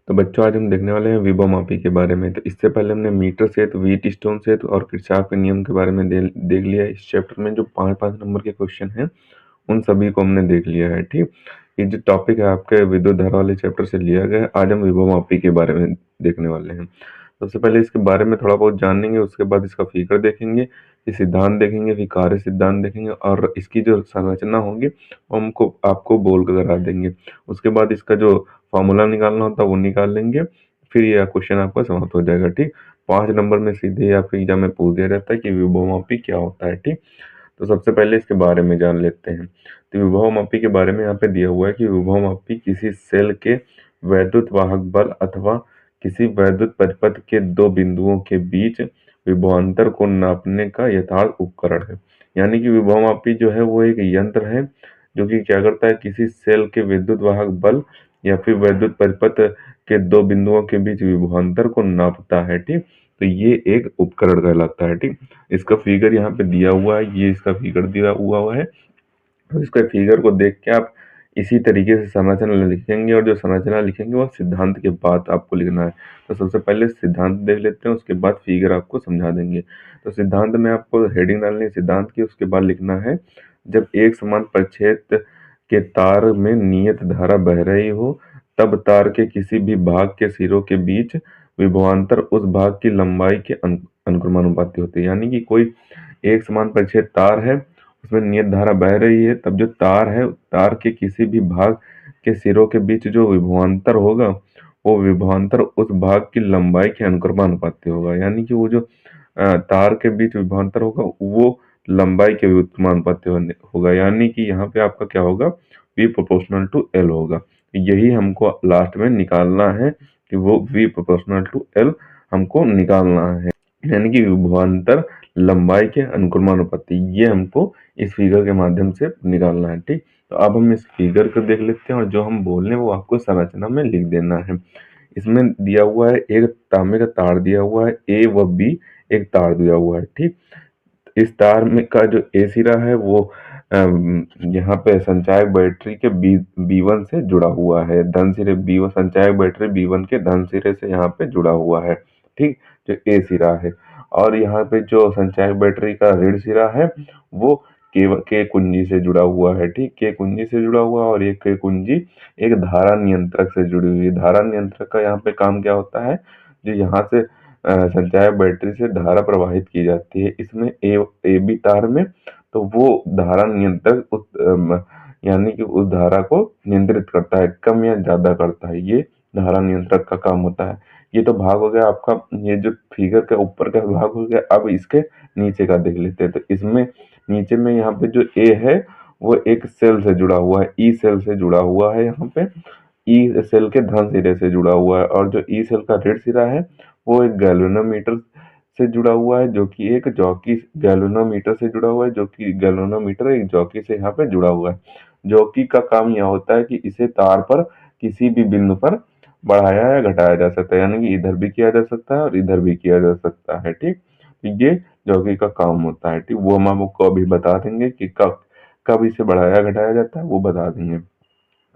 तो बच्चों आज हम देखने वाले हैं विभवमापी के बारे में। तो इससे पहले हमने मीटर सेट, व्हीटस्टोन सेट और किरचॉफ के नियम के बारे में देख लिया। इस चैप्टर में जो 5-5 नंबर के क्वेश्चन हैं उन सभी को हमने देख लिया है। ठीक, ये जो टॉपिक है आपके विद्युत धारा वाले चैप्टर से लिया गया है। आज हम विभवमापी के बारे में देखने वाले हैं। सबसे पहले इसके बारे में थोड़ा बहुत जानेंगे, उसके बाद इसका फिगर देखेंगे, फिर सिद्धांत देखेंगे, फिर कार्य सिद्धांत देखेंगे और इसकी जो संरचना होगी वो हमको आपको बोल कर करा देंगे। उसके बाद इसका जो फॉर्मूला निकालना होता है वो निकाल लेंगे, फिर यह क्वेश्चन आपका समाप्त हो जाएगा। ठीक, 5 नंबर में सीधे आपके एग्जाम में पूछ दिया जाता है कि विभवमापी क्या होता है। ठीक, तो सबसे पहले इसके बारे में जान लेते हैं। तो विभवमापी के बारे में यहाँ पे दिया हुआ है कि विभवमापी किसी सेल के वैद्युत वाहक बल अथवा किसी वैद्युत परिपथ के दो बिंदुओं के बीच विभवांतर को नापने का यथार्थ उपकरण है। यानी कि विभवमापी जो है वो एक यंत्र है जो कि क्या करता है, किसी सेल के विद्युत वाहक बल या फिर वैद्युत परिपथ के दो बिंदुओं के बीच विभवांतर को नापता है। ठीक, तो ये एक उपकरण कहलाता है। ठीक, इसका फिगर यहाँ पे दिया हुआ है, ये इसका फिगर दिया हुआ है। तो इसके फिगर को देख के आप इसी तरीके से संरचना लिखेंगे और जो संरचना लिखेंगे वो सिद्धांत के बाद आपको लिखना है। तो सबसे पहले सिद्धांत देख लेते हैं, उसके बाद फिगर आपको समझा देंगे। तो सिद्धांत में आपको हेडिंग डालनी है सिद्धांत की, उसके बाद लिखना है जब एक समान परिच्छेद के तार में नियत धारा बह रही हो तब तार के किसी भी भाग के सिरों के बीच विभवांतर उस भाग की लंबाई के अनुक्रमानुपाती होती है। यानी कि कोई एक समान परिच्छेद तार है, उसमें नियत धारा बह रही है, तब जो तार है, तार के किसी भी भाग के सिरों के बीच जो विभवांतर होगा वो विभवांतर उस भाग की लंबाई के अनुक्रमानुपाती होगा। यानी कि वो जो तार के बीच विभवांतर होगा वो लंबाई के व्युत्क्रमानुपाती होगा। यानी कि यहाँ पे आपका क्या होगा, V प्रोपोर्शनल टू L होगा। यही हमको लास्ट में निकालना है कि वो V प्रोपोर्शनल टू L हमको निकालना है। यानी कि विभवांतर लंबाई के अनुक्रमानुपाती, ये हमको इस फिगर के माध्यम से निकालना है। ठीक, तो अब हम इस फिगर को देख लेते हैं और जो हम बोल रहे हैं वो आपको संरचना में लिख देना है। इसमें दिया हुआ है एक तांबे का तार दिया हुआ है, A व B एक तार दिया हुआ है। ठीक, इस तार में का जो ए सिरा है वो यहाँ पे संचायक बैटरी के B1 से जुड़ा हुआ है। धन सिरे B1, संचायक बैटरी B1 के धन सिरे से यहाँ पे जुड़ा हुआ है। ठीक, जो ए सिरा है। और यहाँ पे जो संचायक बैटरी का ऋण सिरा है वो के कुंजी से जुड़ा हुआ है। ठीक, के कुंजी से जुड़ा हुआ है और एक के कुंजी एक धारा नियंत्रक से जुड़ी हुई है। धारा नियंत्रक का यहाँ पे काम क्या होता है, जो यहाँ से संचायक बैटरी से धारा प्रवाहित की जाती है इसमें ए बी तार में, तो वो धारा नियंत्रक यानी कि उस धारा को नियंत्रित करता है, कम या ज्यादा करता है। ये धारा नियंत्रक का काम होता है। ये तो भाग हो गया आपका, ये जो फिगर के ऊपर का भाग हो गया। अब इसके नीचे का देख लेते हैं। तो इसमें नीचे में यहाँ पे जो ए है वो एक सेल से जुड़ा हुआ है, ई सेल से जुड़ा हुआ है। यहाँ पे ई सेल के धन सिरे से जुड़ा हुआ है और जो ई सेल का ऋण सिरा है वो एक गैल्वेनोमीटर से जुड़ा हुआ है, जो कि एक जॉकी गैल्वेनोमीटर से जुड़ा हुआ है, जो कि गैल्वेनोमीटर एक जॉकी से यहाँ पे जुड़ा हुआ है। जॉकी का काम यह होता है कि इसे तार पर किसी भी बिंदु पर बढ़ाया या घटाया जा सकता है। यानी कि इधर भी किया जा सकता है और इधर भी किया जा सकता है। ठीक, तो ये जॉकी का काम होता है। ठीक, वो हम आपको अभी बता देंगे कि कब कब इसे बढ़ाया घटाया जाता है, वो बता देंगे।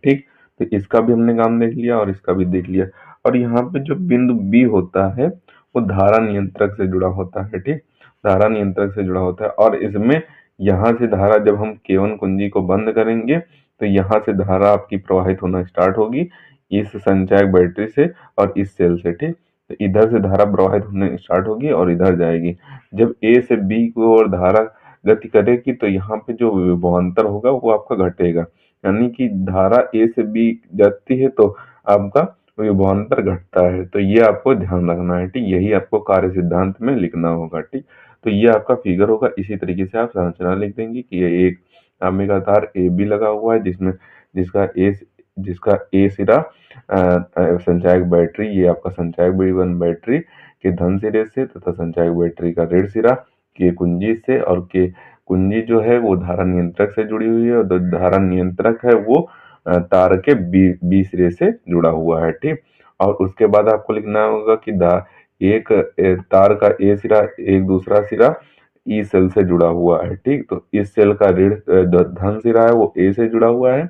ठीक, तो इसका भी हमने काम देख लिया और इसका भी देख लिया। और यहाँ पे जो बिंदु बी होता है वो धारा नियंत्रक से जुड़ा होता है। ठीक, धारा नियंत्रक से जुड़ा होता है और इसमें यहाँ से धारा जब हम K1 कुंजी को बंद करेंगे तो यहाँ से धारा आपकी प्रवाहित होना स्टार्ट होगी इस संचायक बैटरी से और इस सेल से। ठीक, तो इधर से धारा प्रवाहित होने स्टार्ट होगी और इधर जाएगी। जब ए से बी को और धारा गति करेगी तो यहाँ पे जो विभवांतर होगा वो आपका घटेगा। यानी कि धारा ए से बी जाती है तो आपका विभवांतर घटता है। तो ये आपको ध्यान रखना है। ठीक, यही आपको कार्य सिद्धांत में लिखना होगा। ठीक, तो ये आपका फिगर होगा। इसी तरीके से आप संरचना लिख देंगे कि ये एक तांबे का तार ए बी लगा हुआ है जिसमें जिसका ए सिरा संचायक बैटरी, ये आपका संचायक B1 बैटरी के धन सिरे से तथा संचायक बैटरी का ऋण सिरा के कुंजी से, और के कुंजी जो है वो धारा नियंत्रक से जुड़ी हुई है और जो धारा नियंत्रक है वो तार के बी सिरे से जुड़ा हुआ है। ठीक, और उसके बाद आपको लिखना होगा कि एक तार का ए सिरा एक दूसरा सिरा ई सेल से जुड़ा हुआ है। ठीक, तो इस सेल का ऋण धन सिरा है वो ए से जुड़ा हुआ है,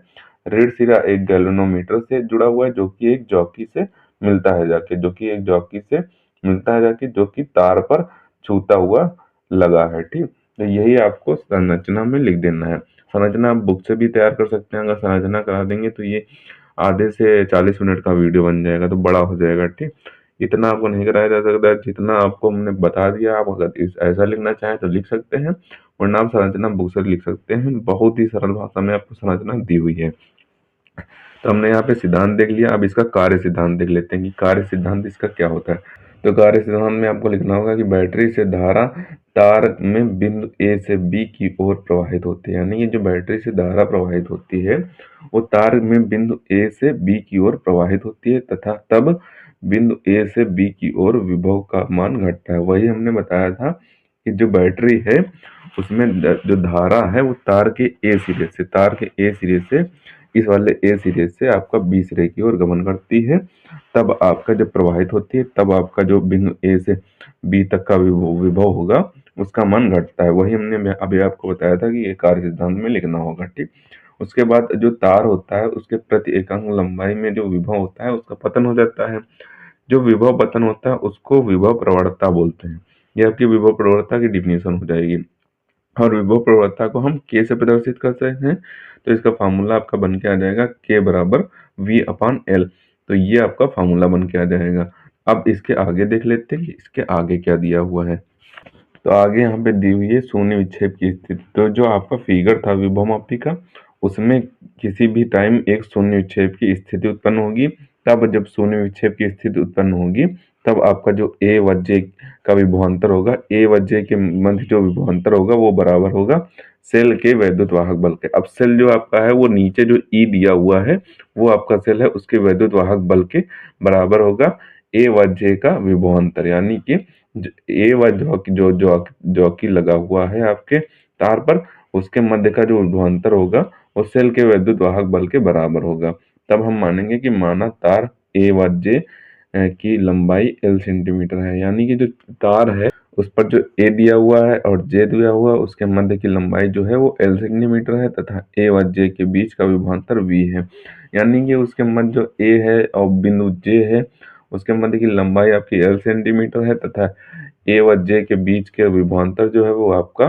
ऋण सिरा एक गैल्वेनोमीटर से जुड़ा हुआ है जो कि एक जॉकी से मिलता है जाके, जो कि एक जॉकी से मिलता है जाके, जो कि तार पर छूता हुआ लगा है। ठीक, तो यही आपको संरचना में लिख देना है। संरचना आप बुक से भी तैयार कर सकते हैं। अगर संरचना करा देंगे तो ये आधे से 40 मिनट का वीडियो बन जाएगा, तो बड़ा हो जाएगा। ठीक, इतना आपको नहीं कराया जा सकता जितना आपको हमने बता दिया। आप अगर ऐसा लिखना चाहें तो लिख सकते हैं, वरना आप संरचना बुक से लिख सकते हैं। बहुत ही सरल भाषा में आपको संरचना दी हुई है। तो हमने यहाँ पे सिद्धांत देख लिया, अब इसका कार्य सिद्धांत देख लेते हैं कि कार्य सिद्धांत इसका क्या होता है। तो कार्य सिद्धांत में आपको लिखना होगा कि बैटरी से धारा तार में बिंदु ए से बी की ओर प्रवाहित होती है। यानी कि जो बैटरी से धारा प्रवाहित होती है वो तार में बिंदु ए से बी की ओर प्रवाहित होती है, तथा तब बिंदु ए से बी की ओर विभव का मान घटता है। वही हमने बताया था कि जो बैटरी है उसमें जो धारा है वो तार के ए सिरे से इस वाले ए सिरे से आपका बी सिरे की ओर गमन करती है। तब आपका जब प्रवाहित होती है तब आपका जो बिंदु ए से बी तक का विभव होगा उसका मान घटता है। वही हमने अभी आपको बताया था कि ये कार्य सिद्धांत में लिखना होगा। ठीक, उसके बाद जो तार होता है उसके प्रति एकांक लंबाई में जो विभव होता है उसका पतन हो जाता है। जो विभव पतन होता है उसको विभव प्रवणता बोलते हैं। ये आपकी विभव प्रवणता की डिफिनेशन हो जाएगी। और विभव प्रवणता को हम के से प्रदर्शित करते हैं, तो इसका फार्मूला आपका बन के आ जाएगा के बराबर वी अपान एल। तो ये आपका फार्मूला बन के आ जाएगा। अब इसके आगे देख लेते हैं कि इसके आगे क्या दिया हुआ है। तो आगे यहाँ पे दी हुई है शून्य विक्षेप की स्थिति। तो जो आपका फिगर था विभवमापी का, उसमें किसी भी टाइम एक शून्य विक्षेप की स्थिति उत्पन्न होगी। तब जब शून्य विक्षेप की स्थिति उत्पन्न होगी तब आपका जो ए व जे का विभवांतर होगा, ए व जे के मध्य जो विभवांतर होगा वो बराबर होगा सेल के वैद्युत वाहक बल के। अब सेल जो आपका है वो नीचे जो ई दिया हुआ है वो आपका सेल है, उसके वैद्युत वाहक बल के बराबर होगा ए व जे का विभवांतर। यानी कि ए व जॉकी लगा हुआ है आपके तार पर, उसके मध्य का जो विभवांतर होगा वो सेल के वैद्युत वाहक बल के बराबर होगा। तब हम मानेंगे कि माना तार ए व जे की लंबाई एल सेंटीमीटर है। यानी कि जो तार है उस पर जो ए दिया हुआ है और जे दिया हुआ है उसके मध्य की लंबाई जो है वो एल सेंटीमीटर है, तथा ए व जे के बीच का विभवांतर वी है। यानी कि उसके मध्य जो ए है और बिंदु जे है उसके मध्य की लंबाई आपकी एल सेंटीमीटर है, तथा ए व जे के बीच के विभवांतर जो है वो आपका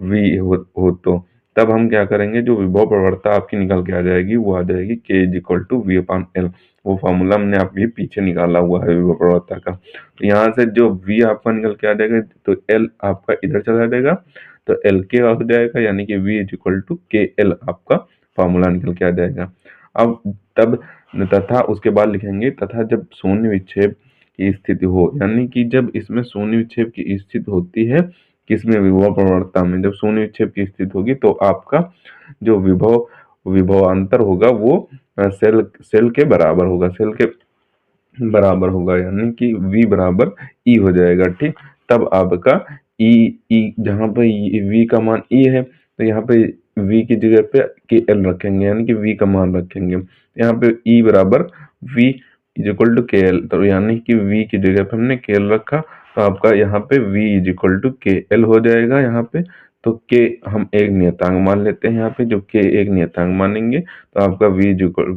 वी हो तो तब हम क्या करेंगे, जो विभव प्रवणता आपकी निकल के आ जाएगी वो आ जाएगी k is equal to v upon l. वो फॉर्मूला हमने आपके पीछे निकाला हुआ है विभव प्रवणता का। तो यहाँ से जो वी आपका निकल के आ जाएगा तो एल आपका इधर चला जाएगा तो एल के हो जाएगा, यानी कि वी इज इक्वल टू के एल आपका फॉर्मूला निकल के आ जाएगा। अब तब तथा उसके बाद लिखेंगे तथा जब शून्य विक्षेप की स्थिति हो, यानी कि जब इसमें शून्य विक्षेप की स्थिति होती है किसमें, विभव प्रवणता में, जब शून्य विक्षेप की स्थिति होगी तो आपका जो विभवांतर होगा वो सेल के बराबर होगा, सेल के बराबर होगा, यानी कि v बराबर ई हो जाएगा। ठीक, तब आपका ई जहाँ पे v का मान ई है तो यहाँ पे v की जगह पे के एल रखेंगे, यानी कि v का मान रखेंगे। यहाँ पे ई बराबर v इज इक्वल टू के एल, तो यानी कि v की जगह पे हमने के एल रखा तो आपका यहाँ पे v इज इक्वल टू के एल हो जाएगा। यहाँ पे तो के हम एक नियतांक मान लेते हैं, यहाँ पे जो के एक नियतांक मानेंगे तो आपका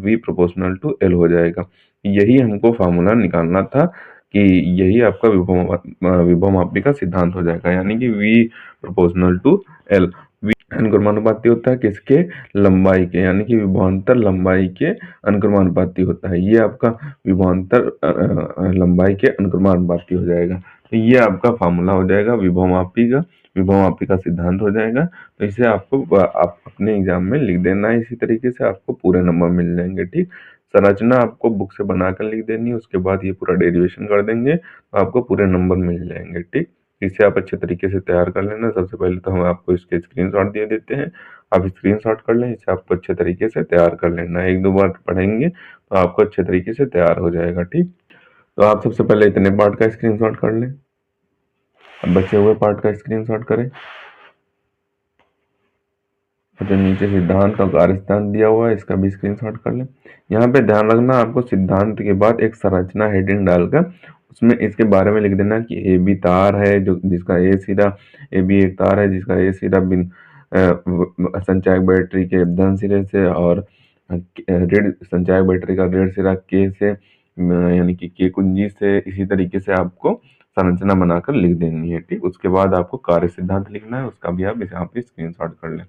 v प्रोपोर्शनल टू एल हो जाएगा। यही हमको फार्मूला निकालना था कि यही आपका विभवमापी का सिद्धांत हो जाएगा, यानी कि v proportional to l. v अनुक्रमानुपाती होता है किसके, लंबाई के, यानी कि विभवांतर लंबाई के अनुक्रमानुपाती होता है। ये आपका विभवांतर लंबाई के अनुक्रमानुपाती हो जाएगा। तो ये आपका फार्मूला हो जाएगा विभवमापी का सिद्धांत हो जाएगा। तो इसे आपको आप अपने एग्जाम में लिख देना है, इसी तरीके से आपको पूरे नंबर मिल जाएंगे। ठीक, संरचना आपको बुक से बनाकर लिख देनी है, उसके बाद ये पूरा डेरिवेशन कर देंगे तो आपको पूरे नंबर मिल जाएंगे। ठीक, इसे आप अच्छे तरीके से तैयार कर लेना। सबसे पहले तो हम आपको इसके स्क्रीनशॉट दे देते हैं, आप स्क्रीनशॉट कर लें, इसे आपको अच्छे तरीके से तैयार कर लेना है। एक दो बार पढ़ेंगे तो आपको अच्छे तरीके से तैयार हो जाएगा। ठीक, तो आप सबसे पहले इतने पार्ट का स्क्रीनशॉट कर लें, अब बचे हुए पार्ट का स्क्रीनशॉट करें। जो नीचे सिद्धांत और कार्य सिद्धांत दिया हुआ है इसका भी स्क्रीनशॉट कर लें। यहाँ पे ध्यान रखना आपको सिद्धांत के बाद एक संरचना हेडिंग डालकर उसमें इसके बारे में लिख देना कि ए बी तार है जो जिसका ए सिरा, ए बी एक तार है जिसका ए सिरा संचायक बैटरी के धन सिरे से और ऋण संचायक बैटरी का ऋण सिरा के से यानी कि के कुंजी से इसी तरीके से आपको संरचना बनाकर लिख देनी है। ठीक, उसके बाद आपको कार्य सिद्धांत लिखना है, उसका भी आप यहाँ पे स्क्रीनशॉट कर लें।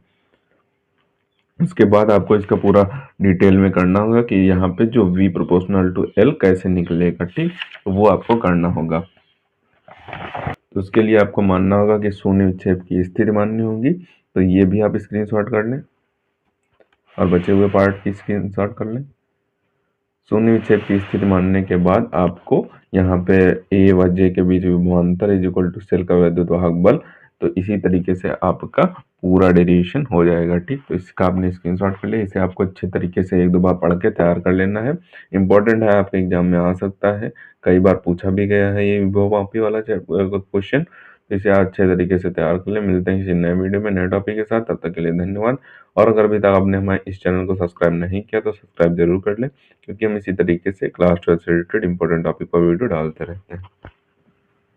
उसके बाद आपको इसका पूरा डिटेल में करना होगा कि यहाँ पे जो v प्रोपोर्शनल टू l कैसे निकलेगा। ठीक, तो वो आपको करना होगा। तो उसके लिए आपको मानना होगा कि शून्य विक्षेप की स्थिति माननी होगी, तो ये भी आप स्क्रीनशॉट कर लें और बचे हुए पार्ट की स्क्रीनशॉट कर लें। शून्य विक्षेप की स्थिति मानने के बाद आपको यहाँ पे ए व जे के बीच विभवांतर इज इक्वल टू सेल का वैद्युत वाहक बल, तो इसी तरीके से आपका पूरा डेरिवेशन हो जाएगा। ठीक, तो इसका आपने स्क्रीनशॉट कर लिया। इसे आपको अच्छे तरीके से एक दो बार पढ़ के तैयार कर लेना है। इंपॉर्टेंट है, आपके एग्जाम में आ सकता है, कई बार पूछा भी गया है ये विभव मापी वाला क्वेश्चन। तो इसे अच्छे तरीके से तैयार कर ले। मिलते हैं किसी नए वीडियो में नए टॉपिक के साथ, तब तक के लिए धन्यवाद। और अगर अभी तक आपने हमारे इस चैनल को सब्सक्राइब नहीं किया तो सब्सक्राइब जरूर कर लें, क्योंकि हम इसी तरीके से क्लास 12 से रिलेटेड इंपॉर्टेंट टॉपिक पर वीडियो डालते रहते हैं।